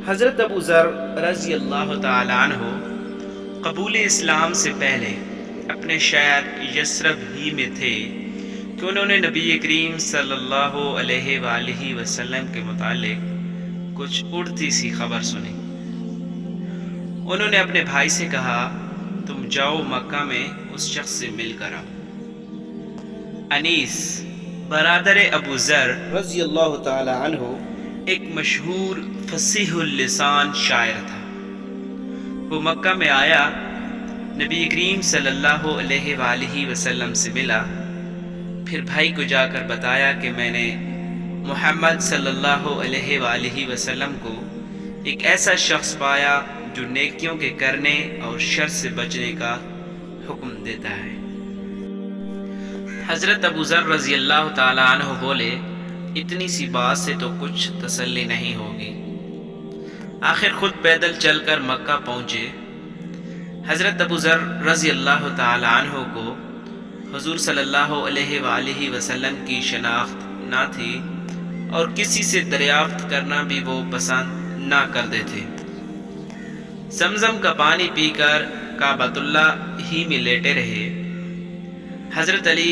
حضرت ابو ذر رضی اللہ تعالی عنہ قبول اسلام سے پہلے اپنے شہر یثرب ہی میں تھے کہ انہوں نے نبی کریم صلی اللہ علیہ وآلہ وسلم کے متعلق کچھ اڑتی سی خبر سنی۔ انہوں نے اپنے بھائی سے کہا، تم جاؤ مکہ میں اس شخص سے مل کر آؤ۔ انیس برادر ابو ذر رضی اللہ تعالی عنہ ایک مشہور فصیح اللسان شاعر تھا۔ وہ مکہ میں آیا، نبی کریم صلی اللہ علیہ وآلہ وسلم سے ملا، پھر بھائی کو جا کر بتایا کہ میں نے محمد صلی اللہ علیہ وآلہ وسلم کو ایک ایسا شخص پایا جو نیکیوں کے کرنے اور شر سے بچنے کا حکم دیتا ہے۔ حضرت ابو ذر رضی اللہ تعالی عنہ بولے، اتنی سی بات سے تو کچھ تسلی نہیں ہوگی۔ آخر خود پیدل چل کر مکہ پہنچے۔ حضرت ابو ذر رضی اللہ تعالی عنہ کو حضور صلی اللہ علیہ وآلہ وسلم کی شناخت نہ تھی اور کسی سے دریافت کرنا بھی وہ پسند نہ کرتے تھے۔ زمزم کا پانی پی کر کعبۃ اللہ ہی میں لیٹے رہے۔ حضرت علی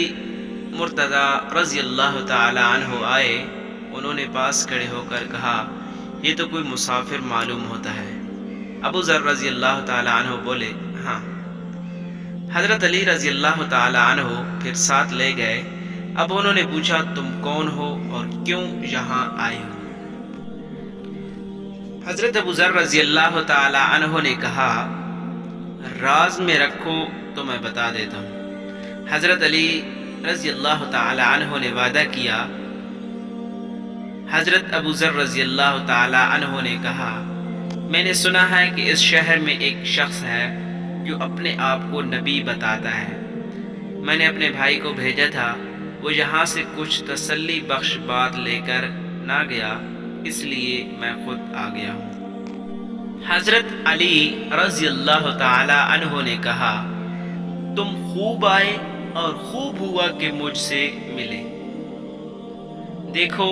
مرتضیٰ رضی اللہ تعالی عنہ آئے، انہوں نے پاس کھڑے ہو کر کہا، یہ تو کوئی مسافر معلوم ہوتا ہے۔ ابو ذر رضی اللہ تعالی عنہ بولے، ہاں۔ حضرت علی رضی اللہ تعالی عنہ پھر ساتھ لے گئے۔ اب انہوں نے پوچھا، تم کون ہو اور کیوں یہاں آئے ہو؟ حضرت ابو ذر رضی اللہ تعالی عنہ نے کہا، راز میں رکھو تو میں بتا دیتا ہوں۔ حضرت علی رضی اللہ تعالی عنہ نے وعدہ کیا۔ حضرت ابو ذر رضی اللہ تعالی عنہ نے کہا، میں نے سنا ہے کہ اس شہر میں ایک شخص ہے جو اپنے آپ کو نبی بتاتا ہے۔ میں نے اپنے بھائی کو بھیجا تھا، وہ یہاں سے کچھ تسلی بخش بات لے کر نہ گیا، اس لیے میں خود آ گیا ہوں۔ حضرت علی رضی اللہ تعالی عنہ نے کہا، تم خوب آئے اور خوب ہوا کہ مجھ سے ملے۔ دیکھو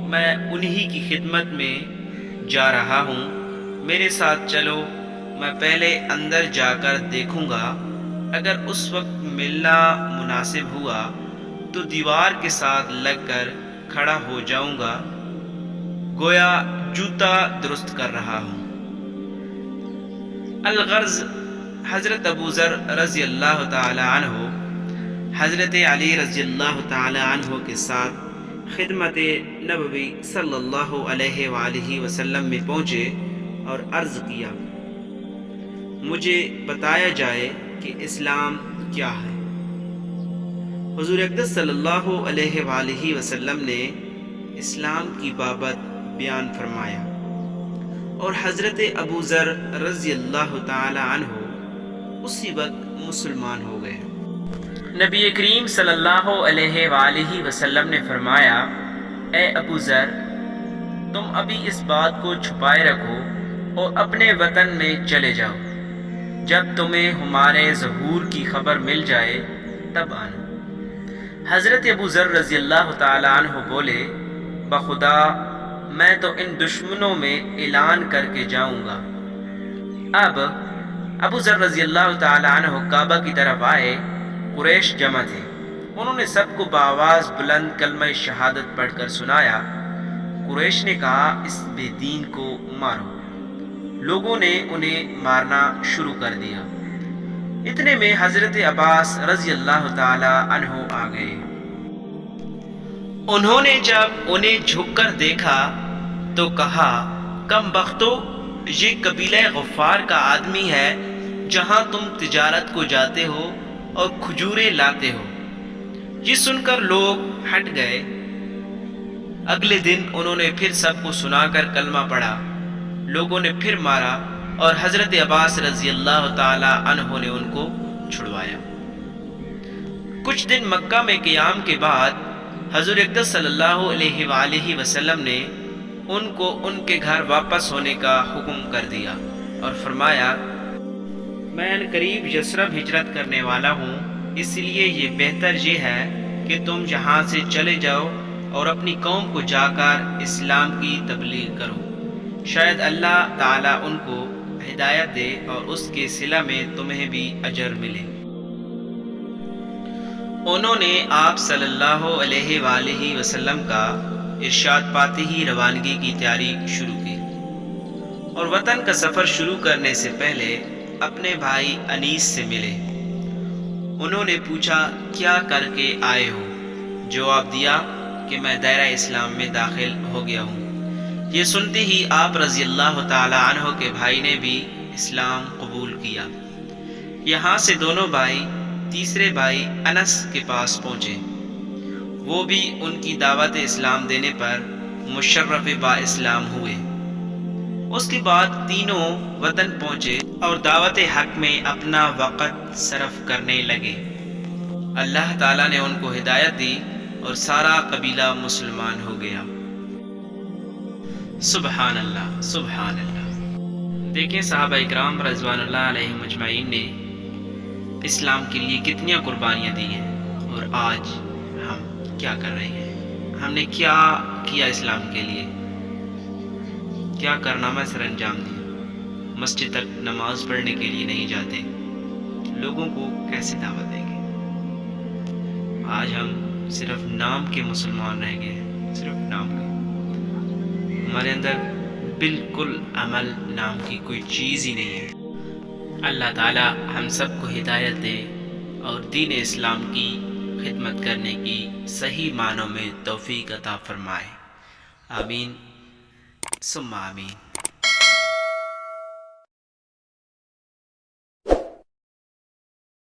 میں انہی کی خدمت میں جا رہا ہوں، میرے ساتھ چلو، میں پہلے اندر جا کر دیکھوں گا، اگر اس وقت ملنا مناسب ہوا تو دیوار کے ساتھ لگ کر کھڑا ہو جاؤں گا، گویا جوتا درست کر رہا ہوں۔ الغرض حضرت ابو ذر رضی اللہ تعالی عنہ حضرت علی رضی اللہ تعالی عنہ کے ساتھ خدمت نبوی صلی اللہ علیہ وآلہ وسلم میں پہنچے اور عرض کیا، مجھے بتایا جائے کہ اسلام کیا ہے۔ حضور اقدس صلی اللہ علیہ وآلہ وسلم نے اسلام کی بابت بیان فرمایا اور حضرت ابو ذر رضی اللہ تعالی عنہ اسی وقت مسلمان ہو گئے۔ نبی کریم صلی اللہ علیہ وآلہ وسلم نے فرمایا، اے ابو ذر، تم ابھی اس بات کو چھپائے رکھو اور اپنے وطن میں چلے جاؤ، جب تمہیں ہمارے ظہور کی خبر مل جائے تب آنا۔ حضرت ابو ذر رضی اللہ تعالی عنہ بولے، بخدا میں تو ان دشمنوں میں اعلان کر کے جاؤں گا۔ اب ابو ذر رضی اللہ تعالی عنہ کعبہ کی طرف آئے۔ قریش جمع تھے، انہوں نے سب کو بآواز بلند کلمہ شہادت پڑھ کر سنایا۔ قریش نے کہا، اس بے دین کو مارو۔ لوگوں نے انہیں مارنا شروع کر دیا۔ اتنے میں حضرت عباس رضی اللہ تعالی عنہ آ گئے۔ انہوں نے جب انہیں جھک کر دیکھا تو کہا، کم بختو، یہ قبیلہ غفار کا آدمی ہے جہاں تم تجارت کو جاتے ہو اور کھجوریں لاتے ہو۔ یہ سن کر لوگ ہٹ گئے۔ اگلے دن انہوں نے پھر سب کو سنا کر کلمہ پڑھا، لوگوں نے پھر مارا اور حضرت عباس رضی اللہ تعالی عنہ نے ان کو چھڑوایا۔ کچھ دن مکہ میں قیام کے بعد حضور اقدس صلی اللہ علیہ وآلہ وسلم نے ان کو ان کے گھر واپس ہونے کا حکم کر دیا اور فرمایا، میں ان قریب یثرب ہجرت کرنے والا ہوں، اس لیے یہ بہتر یہ ہے کہ تم یہاں سے چلے جاؤ اور اپنی قوم کو جا کر اسلام کی تبلیغ کرو۔ شاید اللہ تعالیٰ ان کو ہدایت دے اور اس کے صلہ میں تمہیں بھی اجر ملے۔ انہوں نے آپ صلی اللہ علیہ وآلہ وسلم کا ارشاد پاتے ہی روانگی کی تیاری شروع کی، اور وطن کا سفر شروع کرنے سے پہلے اپنے بھائی انیس سے ملے۔ انہوں نے پوچھا کیا کر کے آئے ہو؟ جواب دیا کہ میں دائرہ اسلام میں داخل ہو گیا ہوں۔ یہ سنتے ہی آپ رضی اللہ تعالی عنہ کے بھائی نے بھی اسلام قبول کیا۔ یہاں سے دونوں بھائی تیسرے بھائی انس کے پاس پہنچے، وہ بھی ان کی دعوت اسلام دینے پر مشرف با اسلام ہوئے۔ اس کے بعد تینوں وطن پہنچے اور دعوت حق میں اپنا وقت صرف کرنے لگے۔ اللہ تعالیٰ نے ان کو ہدایت دی اور سارا قبیلہ مسلمان ہو گیا۔ سبحان اللہ، سبحان اللہ۔ دیکھیں صحابہ اکرام رضوان اللہ علیہم اجمعین نے اسلام کے لیے کتنی قربانیاں دی ہیں، اور آج ہم کیا کر رہے ہیں؟ ہم نے کیا کیا اسلام کے لیے؟ کیا کارنامہ سر انجام دیا؟ مسجد تک نماز پڑھنے کے لیے نہیں جاتے، لوگوں کو کیسے دعوت دیں گے؟ آج ہم صرف نام کے مسلمان رہ گئے ہیں، صرف نام کے، ہمارے اندر بالکل عمل نام کی کوئی چیز ہی نہیں ہے۔ اللہ تعالیٰ ہم سب کو ہدایت دے اور دین اسلام کی خدمت کرنے کی صحیح معنوں میں توفیق عطا فرمائے۔ آمین ثم آمین۔